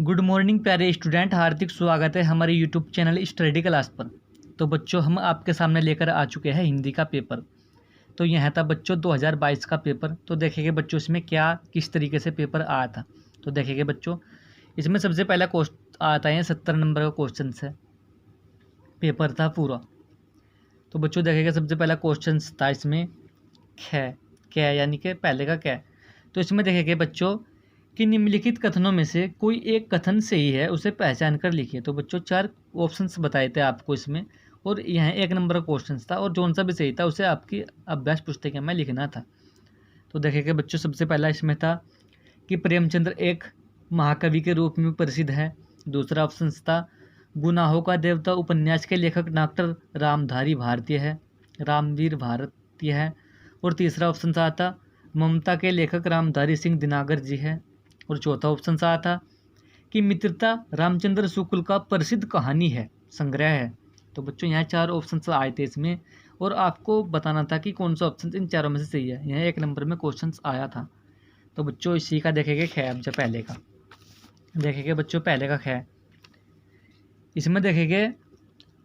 Good morning प्यारे student, हार्दिक स्वागत है हमारे यूट्यूब चैनल स्टडी क्लास पर। तो बच्चों, हम आपके सामने लेकर आ चुके हैं हिंदी का पेपर। तो यह था बच्चों 2022 का पेपर। तो देखेंगे बच्चों इसमें क्या किस तरीके से पेपर आया था। तो देखेंगे बच्चों, इसमें सबसे पहला क्वेश्चन आता है 70 नंबर का क्वेश्चन है, पेपर था पूरा। तो बच्चों देखेंगे सबसे पहला क्वेश्चन था इसमें क्या यानी कि पहले का क्या। तो इसमें देखेंगे बच्चों कि निम्नलिखित कथनों में से कोई एक कथन सही है, उसे पहचान कर लिखिए। तो बच्चों 4 ऑप्शंस बताए थे आपको इसमें, और यह 1 नंबर का क्वेश्चन था, और जौन सा भी सही था उसे आपकी अभ्यास पुस्तिका में लिखना था। तो देखेंगे बच्चों सबसे पहला इसमें था कि प्रेमचंद्र एक महाकवि के रूप में प्रसिद्ध है। दूसरा ऑप्शन था गुनाहों का देवता उपन्यास के लेखक डॉक्टर रामधारी भारतीय है, रामवीर भारतीय है। और तीसरा ऑप्शन था ममता के लेखक रामधारी सिंह दिनागर जी है। और चौथा ऑप्शन था कि मित्रता रामचंद्र शुक्ल का प्रसिद्ध कहानी है, संग्रह है। तो बच्चों यहाँ 4 ऑप्शन आए थे इसमें, और आपको बताना था कि कौन सा ऑप्शन इन चारों में से सही है। यह 1 नंबर में क्वेश्चन आया था। तो बच्चों इसी का देखेंगे पहले का देखेंगे बच्चों पहले का इसमें देखेंगे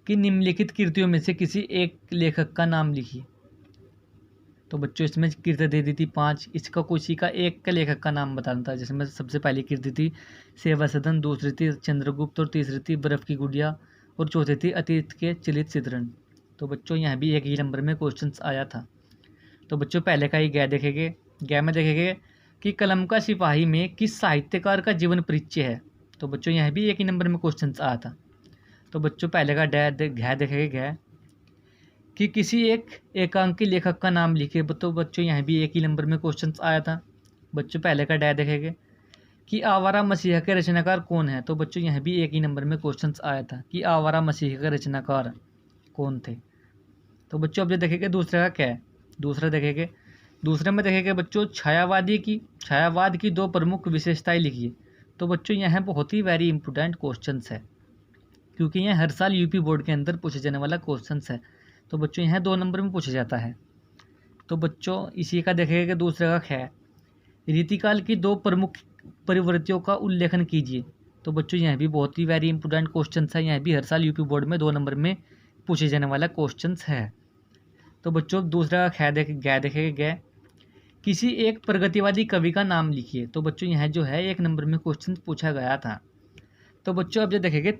कि निम्नलिखित कृतियों में से किसी एक लेखक का नाम लिखिए। तो बच्चों इसमें कृति दे दी थी 5, इसका किसी का एक का लेखक का नाम बताना था। जिसमें सबसे पहली कृति थी सेवा सदन, दूसरी थी चंद्रगुप्त, और तीसरी थी बर्फ की गुड़िया, और चौथी थी अतीत के चलित चित्रण। तो बच्चों यहाँ भी 1 ही नंबर में क्वेश्चन आया था। तो बच्चों पहले का ही गै में देखेंगे कि कलम का सिपाही में किस साहित्यकार का जीवन परिचय है। तो बच्चों यहाँ भी 1 ही नंबर में क्वेश्चन आया था। तो बच्चों पहले का देखेंगे कि किसी एक एकांकी लेखक का नाम लिखे। तो बच्चों यहाँ भी 1 ही नंबर में क्वेश्चन आया था। बच्चों पहले का देखेंगे कि आवारा मसीहा के रचनाकार कौन है। तो बच्चों यहाँ भी 1 ही नंबर में क्वेश्चन आया था कि आवारा मसीहा के रचनाकार कौन थे। तो बच्चों अब जो देखेंगे दूसरे का क्या है। दूसरे में देखेंगे बच्चों छायावाद की 2 प्रमुख विशेषताएं लिखिए। तो बच्चों यह बहुत ही वेरी इंपॉर्टेंट क्वेश्चन है, क्योंकि यह हर साल यूपी बोर्ड के अंदर पूछे जाने वाला क्वेश्चन है। तो बच्चों यह 2 नंबर में पूछा जाता है। तो बच्चों इसी का देखेंगे कि दूसरे का रीतिकाल की 2 प्रमुख प्रवृत्तियों का उल्लेखन कीजिए। तो बच्चों यह भी बहुत ही वेरी इंपॉर्टेंट क्वेश्चन है, यह भी हर साल यूपी बोर्ड में 2 नंबर में पूछे जाने वाला क्वेश्चन है। तो बच्चों दूसरा का देखेंगे किसी एक प्रगतिवादी कवि का नाम लिखिए। तो बच्चों यह जो है 1 नंबर में क्वेश्चन पूछा गया था। तो बच्चों अब जो देखेंगे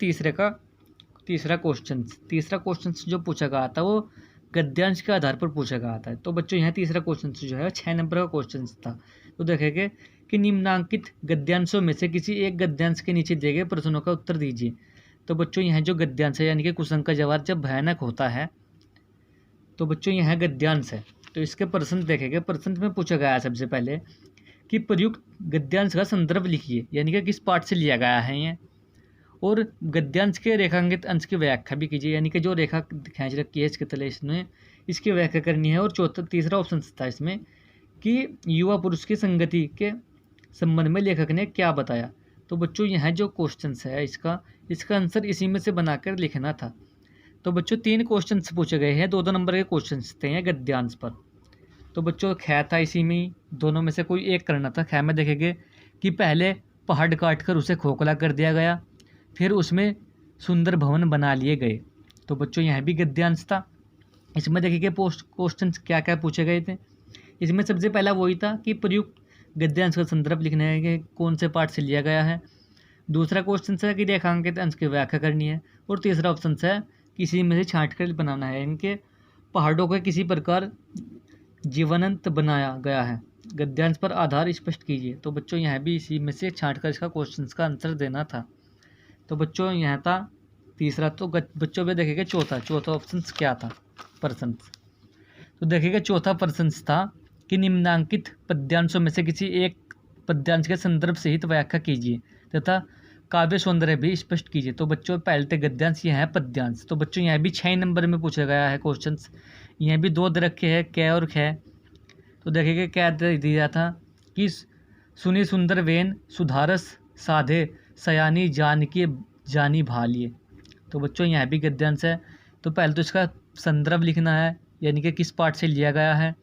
तीसरा क्वेश्चन जो पूछा गया था वो गद्यांश के आधार पर पूछा गया था। तो बच्चों यहाँ तीसरा क्वेश्चन जो है 6 नंबर का क्वेश्चन था। तो देखेंगे कि निम्नांकित गद्यांशों में से किसी एक गद्यांश के नीचे दिए गए प्रश्नों का उत्तर दीजिए। तो बच्चों यहाँ जो गद्यांश है यानी कि कुसंग का जवाब जब भयानक होता है, तो बच्चों यह गद्यांश है। तो इसके प्रश्न देखेंगे। प्रश्न में पूछा गया है सबसे पहले कि प्रयुक्त गद्यांश का संदर्भ लिखिए, यानी कि किस पाठ से लिया गया है ये, और गद्यांश के रेखांकित अंश की व्याख्या भी कीजिए, यानी कि जो रेखा खींच रखी है इसके तले इसमें इसकी व्याख्या करनी है। और तीसरा ऑप्शन था इसमें कि युवा पुरुष की संगति के संबंध में लेखक ने क्या बताया। तो बच्चों यह जो क्वेश्चन है इसका आंसर इसी में से बनाकर लिखना था। तो बच्चों 3 क्वेश्चन पूछे गए हैं, 2-2 नंबर के क्वेश्चन थे गद्यांश पर। तो बच्चों था इसी में दोनों में से कोई एक करना था। में देखेंगे कि पहले पहाड़ काट कर उसे खोखला कर दिया गया, फिर उसमें सुंदर भवन बना लिए गए। तो बच्चों यह भी गद्यांश था। इसमें देखिए क्वेश्चन क्या क्या पूछे गए थे। इसमें सबसे पहला वही था कि प्रयुक्त गद्यांश का संदर्भ लिखना है कि कौन से पाठ से लिया गया है। दूसरा क्वेश्चन है कि रेखांकित अंश की व्याख्या करनी है। और तीसरा ऑप्शन है किसी में से छांट कर बनाना है, इनके पहाड़ों का किसी प्रकार जीवंत बनाया गया है, गद्यांश पर आधार स्पष्ट कीजिए। तो बच्चों यह भी इसी में से छांट कर इसका क्वेश्चन का आंसर देना था। तो बच्चों यह था तीसरा। तो बच्चों पे देखेंगे चौथा ऑप्शन क्या था प्रश्न। तो देखेंगे चौथा प्रश्न था कि निम्नांकित पद्यांशों में से किसी एक पद्यांश के संदर्भ सहित व्याख्या कीजिए तथा काव्य सौंदर्य भी स्पष्ट कीजिए। तो बच्चों पहले गद्यांश, यह है पद्यांश। तो बच्चों यह भी 6 नंबर में पूछा गया है क्वेश्चन। यह भी 2 दे रखे हैं, कै और ख। तो देखेंगे क्या दिया था कि सुनी सुंदर वेन सुधारस साधे सयानी जानी भालिए। तो बच्चों यहाँ भी गद्यांश है। तो पहले तो इसका संदर्भ लिखना है, यानी कि किस पाठ से लिया गया है,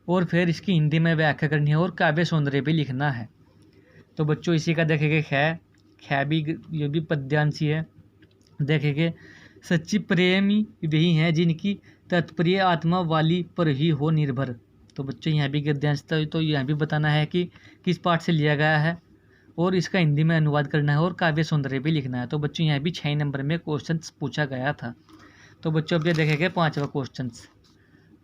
और फिर इसकी हिंदी में व्याख्या करनी है, और काव्य सौंदर्य भी लिखना है। तो बच्चों इसी का देखेंगे ख भी ये भी पद्यांशी है। देखेंगे सच्ची प्रेमी वही हैं जिनकी तात्पर्य आत्मा वाली पर ही हो निर्भर। तो बच्चों यहाँ भी गद्यांश था, तो यहाँ भी बताना है कि किस पाठ से लिया गया है और इसका हिंदी में अनुवाद करना है और काव्य सौंदर्य भी लिखना है। तो बच्चों यहाँ भी 6 नंबर में क्वेश्चन पूछा गया था। तो बच्चों अब ये देखेंगे 5वां क्वेश्चन।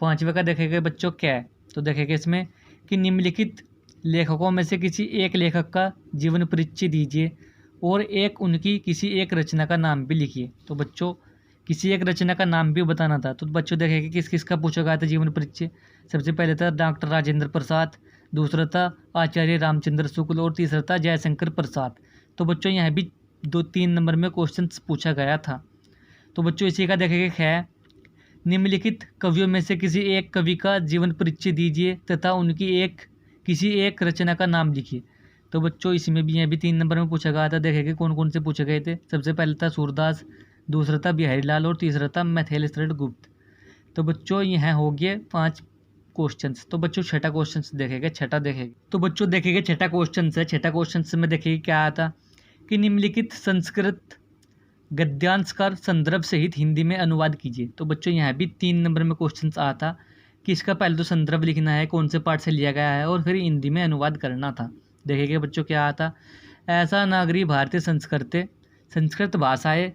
5वें का देखेंगे बच्चों क्या है, तो देखेंगे इसमें कि निम्नलिखित लेखकों में से किसी एक लेखक का जीवन परिचय दीजिए और उनकी किसी एक रचना का नाम भी लिखिए। तो बच्चों किसी एक रचना का नाम भी बताना था। तो बच्चों देखेंगे किस किस का पूछा गया था जीवन परिचय। सबसे पहले था डॉक्टर राजेंद्र प्रसाद, दूसरा था आचार्य रामचंद्र शुक्ल और तीसरा था जयशंकर प्रसाद। तो बच्चों यहाँ भी 2-3 नंबर में क्वेश्चन पूछा गया था। तो बच्चों इसी का देखेंगे है निम्नलिखित कवियों में से किसी एक कवि का जीवन परिचय दीजिए तथा उनकी किसी एक रचना का नाम लिखिए। तो बच्चों इसमें भी यहाँ भी 3 नंबर में पूछा गया था। देखेंगे कौन कौन से पूछे गए थे। सबसे पहले था सूरदास, दूसरा था बिहारी लाल और तीसरा था मैथिलीशरण गुप्त। तो बच्चों यह हो गए 5 क्वेश्चंस। तो बच्चों छठा क्वेश्चन देखेंगे, छठा देखेंगे। तो बच्चों देखेंगे छठा क्वेश्चन है। छठा क्वेश्चन में देखेंगे क्या आया था कि निम्नलिखित संस्कृत गद्यांश का संदर्भ सहित हिंदी में अनुवाद कीजिए। तो बच्चों यहाँ भी 3 नंबर में क्वेश्चन आता था कि इसका पहले तो संदर्भ लिखना है, कौन से पाठ से लिया गया है और फिर हिंदी में अनुवाद करना था। देखेंगे बच्चों क्या आता, ऐसा नागरी भारतीय संस्कृत भाषाएं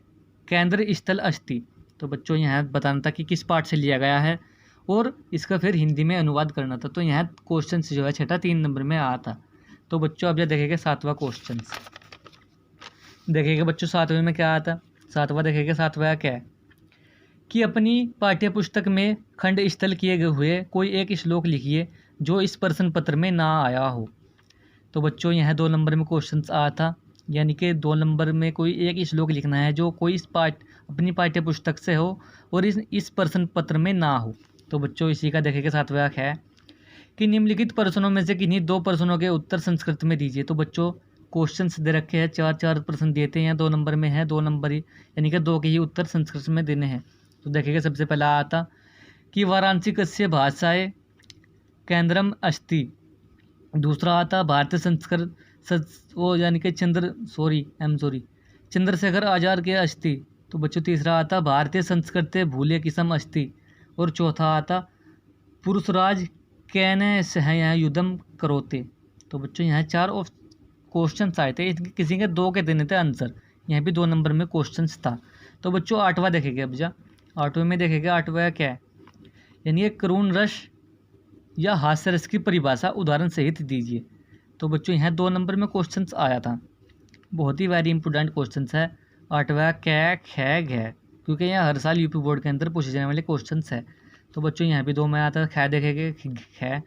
केंद्र स्थल अस्ति। तो बच्चों यहाँ बताना था कि किस पाठ से लिया गया है और इसका फिर हिंदी में अनुवाद करना था। तो यहाँ क्वेश्चन जो है छठा 3 नंबर में आया था। तो बच्चों अब यह देखेंगे 7वां क्वेश्चन। देखेंगे बच्चों 7वें में क्या आता, 7वां देखेंगे। 7वां क्या है कि अपनी पाठ्य पुस्तक में खंड स्थल किए हुए कोई एक श्लोक लिखिए जो इस प्रश्न पत्र में ना आया हो। तो बच्चों यह 2 नंबर में क्वेश्चन आया था, यानी कि 2 नंबर में कोई एक श्लोक लिखना है जो कोई अपनी पाठ्य पुस्तक से हो और इस प्रश्न पत्र में ना हो। तो बच्चों इसी का देखेंगे 7वां है कि निम्नलिखित प्रश्नों में से किन्हीं 2 प्रश्नों के उत्तर संस्कृत में दीजिए। तो बच्चों क्वेश्चंस दे रखे हैं, 4 प्रश्न देते हैं, 2 नंबर में है, 2 नंबर ही यानी कि 2 के ही उत्तर संस्कृत में देने हैं। तो देखेंगे सबसे पहला आता कि वाराणसी कस्य भाषाएं केंद्रम अस्ति। दूसरा आता भारतीय संस्कृत वो यानी कि चंद्रशेखर आजाद के अस्ति। तो बच्चों तीसरा आता भारतीय संस्कृत भूले किसम अस्ति। और चौथा आता पुरुषराज कैन सह युद्धम करोते। तो बच्चों यहाँ 4 क्वेश्चन आए थे, किसी के 2 के देने थे आंसर। यहाँ भी 2 नंबर में क्वेश्चन था। तो बच्चों 8वां देखेंगे। अब 8वें में देखेंगे 8वां क्या है, यानी कि करुण रस या हास्य रस की परिभाषा उदाहरण सहित दीजिए। तो बच्चों यहाँ 2 नंबर में क्वेश्चन आया था, बहुत ही वेरी इंपॉर्टेंट क्वेश्चन है 8वां कै ख घ, क्योंकि यहाँ हर साल यूपी बोर्ड के अंदर पूछे जाने वाले क्वेश्चन है। तो बच्चों यहाँ भी 2 में आता है। ख देखेंगे ख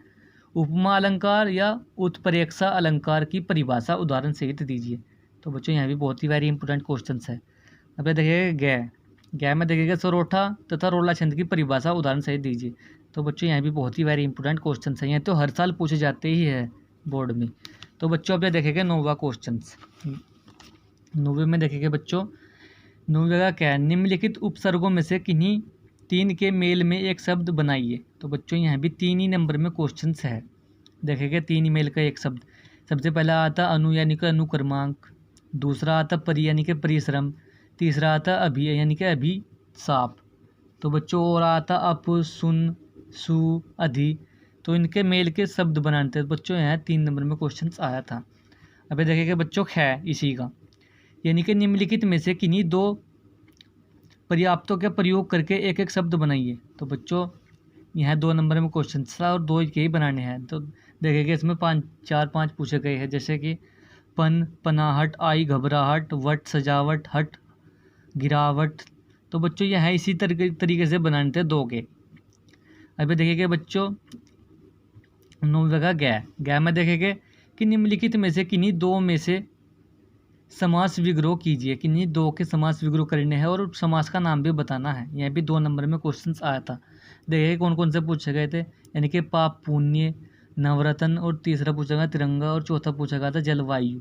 उपमा अलंकार या उत्प्रेक्षा अलंकार की परिभाषा उदाहरण सहित दीजिए। तो बच्चों यहाँ भी बहुत ही वेरी इंपॉर्टेंट क्वेश्चन है। अब देखेंगे गै में देखेंगे सरोठा तथा रोला छंद की परिभाषा उदाहरण सहित दीजिए। तो बच्चों यहाँ भी बहुत ही वेरी इंपॉर्टेंट क्वेश्चन है, ये तो हर साल पूछे जाते ही है बोर्ड में। तो बच्चों अब देखेंगे 9वां क्वेश्चन। 9वें में देखेंगे बच्चों 9वें का क्या है, निम्नलिखित उपसर्गों में से किन्हीं 3 के मेल में एक शब्द बनाइए। तो बच्चों यहाँ भी 3 ही नंबर में क्वेश्चन है। देखेंगे 3 ही मेल का एक शब्द। सबसे पहला आता अनु यानी कि अनुक्रमांक, दूसरा आता परि यानी कि परिश्रम, तीसरा आता अभि यानी कि अभिशाप। तो बच्चों और आता अप सुन सु अधि। तो इनके मेल के शब्द बनाते हैं। बच्चों यहाँ 3 नंबर में क्वेश्चन आया था। अभी देखेंगे बच्चों है इसी का, यानी कि निम्नलिखित में से किन्हीं 2 पर्याप्तों के प्रयोग करके एक शब्द बनाइए। तो बच्चों यहाँ 2 नंबर में क्वेश्चन था और 2 के ही बनाने हैं। तो देखेंगे इसमें 4-5 पूछे गए हैं, जैसे कि पन पनाहट, आई घबराहट, वट सजावट, हट गिरावट। तो बच्चों यहाँ इसी तरीके से बनाने थे 2 के। अभी देखेंगे बच्चों 9वें का गै में देखेंगे कि निम्नलिखित में से किन्हीं 2 में से समास विग्रह कीजिए। किन्हीं 2 के समास विग्रह करने हैं और समास का नाम भी बताना है। यह भी 2 नंबर में क्वेश्चन आया था। देखिए कौन कौन से पूछे गए थे, यानी कि पाप पुण्य, नवरत्न, और तीसरा पूछा गया तिरंगा, और चौथा पूछा गया था जलवायु।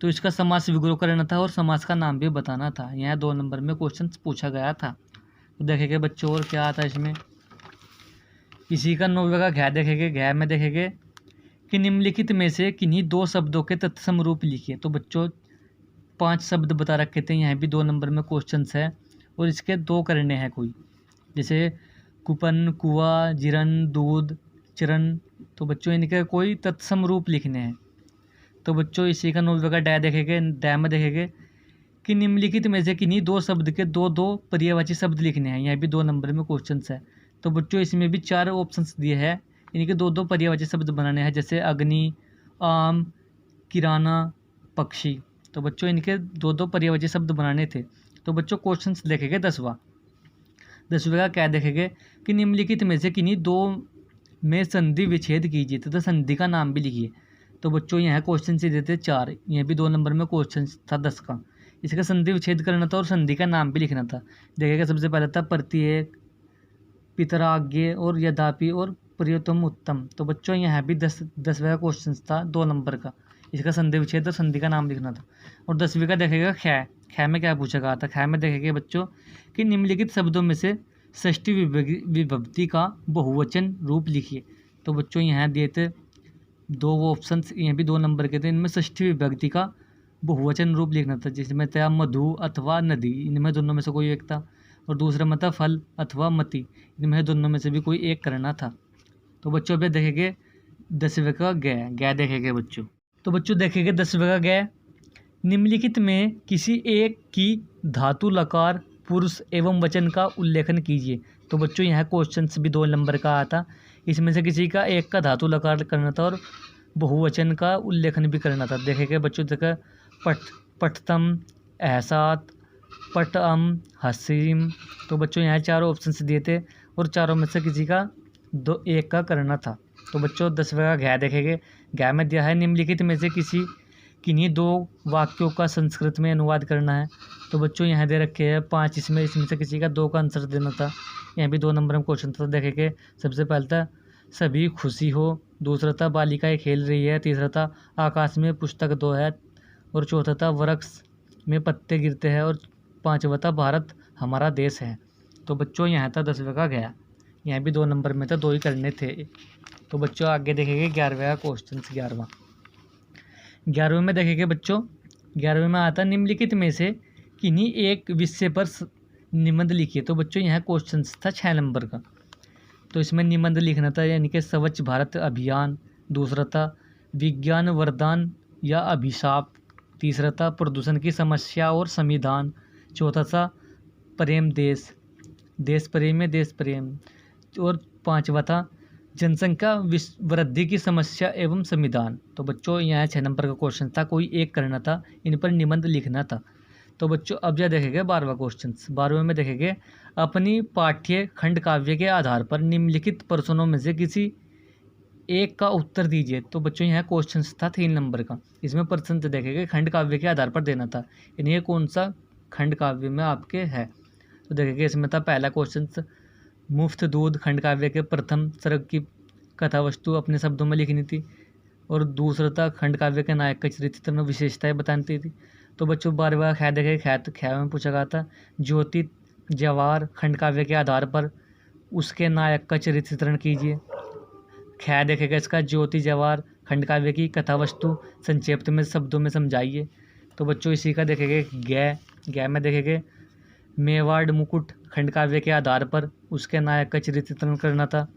तो इसका समास विग्रह करना था और समास का नाम भी बताना था। यह 2 नंबर में क्वेश्चन पूछा गया था। तो देखेंगे बच्चों और क्या आता है इसमें, इसी का 9वें का घ देखेंगे। घ में देखेंगे कि निम्नलिखित में से किन्हीं 2 शब्दों के तत्सम रूप लिखिए। तो बच्चों 5 शब्द बता रखे थे, यहाँ भी 2 नंबर में क्वेश्चन है और इसके 2 करने हैं कोई, जैसे कुपन, कुआ, जिरन, दूध, चरण। तो बच्चों इनके कोई तत्सम रूप लिखने हैं। तो बच्चों इसी का 9वें का डै देखेंगे। डै में देखेंगे कि निम्नलिखित में से किन्हीं 2 शब्द के 2 पर्यायवाची शब्द लिखने हैं। यहाँ भी 2 नंबर में क्वेश्चन है। तो बच्चों इसमें भी 4 ऑप्शंस दिए हैं, इनके 2 पर्यायवाची शब्द बनाने हैं, जैसे अग्नि, आम, किराना, पक्षी। तो बच्चों इनके 2 पर्यायवाची शब्द बनाने थे। तो बच्चों क्वेश्चन देखेंगे 10वें का क्या देखेंगे कि निम्नलिखित में से किन्हीं 2 में संधि विच्छेद कीजिए तथा संधि का नाम भी लिखिए। तो बच्चों यहाँ क्वेश्चन से देते 4, यहाँ भी 2 नंबर में क्वेश्चन था 10 का। इसका संधि विच्छेद करना था और संधि का नाम भी लिखना था। देखेगा सबसे पहले था प्रत्येक, पितराज्ञ और यद्यपि और प्रियतम उत्तम। तो बच्चों यहाँ भी 10वें का क्वेश्चन था 2 नंबर का, इसका संधि विच्छेद और संधि का नाम लिखना था। और 10वीं का देखेगा ख में क्या पूछा गया था। ख में देखेंगे बच्चों कि निम्नलिखित शब्दों में से षष्ठी विभक्ति का बहुवचन रूप लिखिए। तो बच्चों यहाँ दिए थे 2 ऑप्शन, यहाँ भी 2 नंबर के थे। इनमें षष्ठी विभक्ति का बहुवचन रूप लिखना था, जिसमें था मधु अथवा नदी, इनमें दोनों में से कोई एक था। और दूसरा में था फल अथवा मति, इनमें दोनों में से भी कोई एक करना था। तो बच्चों अभी देखेंगे 10वें का गै देखेंगे बच्चों। तो बच्चों देखेंगे 10वें का गै, निम्नलिखित में किसी एक की धातु लकार पुरुष एवं वचन का उल्लेखन कीजिए। तो बच्चों यहाँ क्वेश्चन भी 2 नंबर का आया था, इसमें से किसी का एक का धातु लकार करना था और बहुवचन का उल्लेखन भी करना था। देखेंगे बच्चों देखा पठतम, एहसात, पटअम, हसीम। तो बच्चों यहाँ 4 ऑप्शन दिए थे और चारों में से किसी का 1 का करना था। तो बच्चों 10वें का गै देखेंगे। गै में दिया है निम्नलिखित में से किन्हीं 2 वाक्यों का संस्कृत में अनुवाद करना है। तो बच्चों यहाँ दे रखे हैं 5, इसमें से किसी का 2 का आंसर देना था। यहाँ भी 2 नंबर में क्वेश्चन था। देखेंगे सबसे पहले था सभी खुशी हो, दूसरा था बालिकाएं खेल रही है, तीसरा था आकाश में पुस्तक 2 है, और चौथा था वृक्ष में पत्ते गिरते हैं, और 5वां था भारत हमारा देश है। तो बच्चों यहाँ था 10वें का गया। यहाँ भी 2 नंबर में था, 2 ही करने थे। तो बच्चों आगे देखेंगे 11वें का क्वेश्चन। 11वें में देखेंगे बच्चों, 11वें में आता निम्नलिखित में से किन्हीं एक विषय पर निबंध लिखिए। तो बच्चों यहाँ क्वेश्चन था 6 नंबर का। तो इसमें निबंध लिखना था, यानी कि स्वच्छ भारत अभियान, दूसरा था विज्ञान वरदान या अभिशाप, तीसरा था प्रदूषण की समस्या और संविधान, चौथा था प्रेम देश प्रेम में देश प्रेम, और 5वां था जनसंख्या वृद्धि की समस्या एवं संविधान। तो बच्चों यहाँ 6 नंबर का क्वेश्चन था, कोई एक करना था, इन पर निबंध लिखना था। तो बच्चों अब यह देखेंगे 12वां क्वेश्चन। 12वें में देखेंगे अपनी पाठ्य खंड काव्य के आधार पर निम्नलिखित प्रश्नों में से किसी एक का उत्तर दीजिए। तो बच्चों यहाँ क्वेश्चन था 3 नंबर का, इसमें प्रश्न देखेंगे खंड काव्य के आधार पर देना था, यानी ये कौन सा खंड काव्य में आपके है। तो देखेंगे इसमें था पहला क्वेश्चन मुफ्त दूध खंड काव्य के प्रथम सर्ग की कथा वस्तु अपने शब्दों में लिखनी थी, और दूसरा था खंड काव्य के नायक का चरित्र में विशेषताएं बतानी थी। तो बच्चों 12वां ख देखेंगे। ख में पूछा गया था ज्योति जवार खंड काव्य के आधार पर उसके नायक का चरित्र चित्रण कीजिए। ख देखेगा इसका ज्योति जवार खंड काव्य की कथा वस्तु संक्षेप में शब्दों में समझाइए। तो बच्चों इसी का देखेंगे गै में देखेंगे मेवाड़ मुकुट खंड काव्य के आधार पर उसके नायक का चरित्र चित्रण करना था,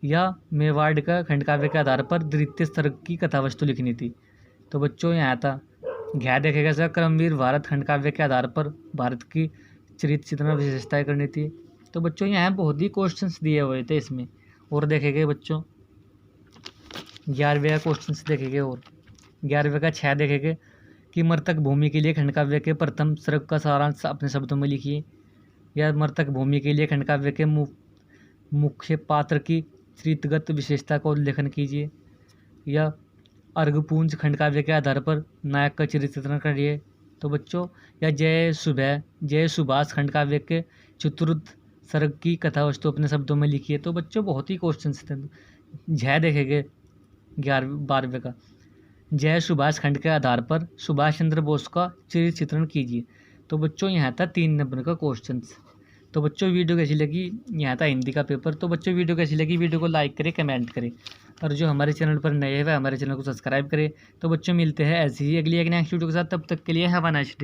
या मेवाड़ का खंड काव्य के आधार पर द्वितीय सर्ग की कथा वस्तु लिखनी थी। तो बच्चों यहाँ था घै देखेगा इसका क्रमवीर भारत खंड काव्य के आधार पर भारत की चरित्र चित्रण विशेषताएं करनी थी। तो बच्चों यहाँ बहुत ही क्वेश्चंस दिए हुए थे इसमें। और देखेंगे बच्चों 11वें क्वेश्चन देखेंगे, और 11वें का 6 देखेंगे कि मृतक भूमि के लिए खंड काव्य के प्रथम सर्ग का सारांश अपने शब्दों में लिखिए, या मृतक भूमि के लिए खंड काव्य के मुख्य पात्र की चरित्रगत विशेषता का उल्लेखन कीजिए, या अर्घपुंज खंड काव्य के आधार पर नायक का चरित्र चित्रण करिए। तो बच्चों या जय सुभाष खंड काव्य के चतुर्थ सर्ग की कथा वस्तु अपने शब्दों में लिखिए। तो बच्चों बहुत ही क्वेश्चन थे। झ देखेंगे 12वें का जय सुभाष खंड के आधार पर सुभाष चंद्र बोस का चरित्र चित्रण कीजिए। तो बच्चों यहाँ था 3 नंबर का क्वेश्चन। तो बच्चों वीडियो कैसी लगी, यहाँ था हिंदी का पेपर। तो बच्चों वीडियो कैसी लगी, वीडियो को लाइक करें, कमेंट करें। और जो हमारे चैनल पर नए हैं वह हमारे चैनल को सब्सक्राइब करें। तो बच्चों मिलते हैं ऐसे ही अगली एक नेक्स्ट वीडियो के साथ, तब तक के लिए हैव अ नाइस डे।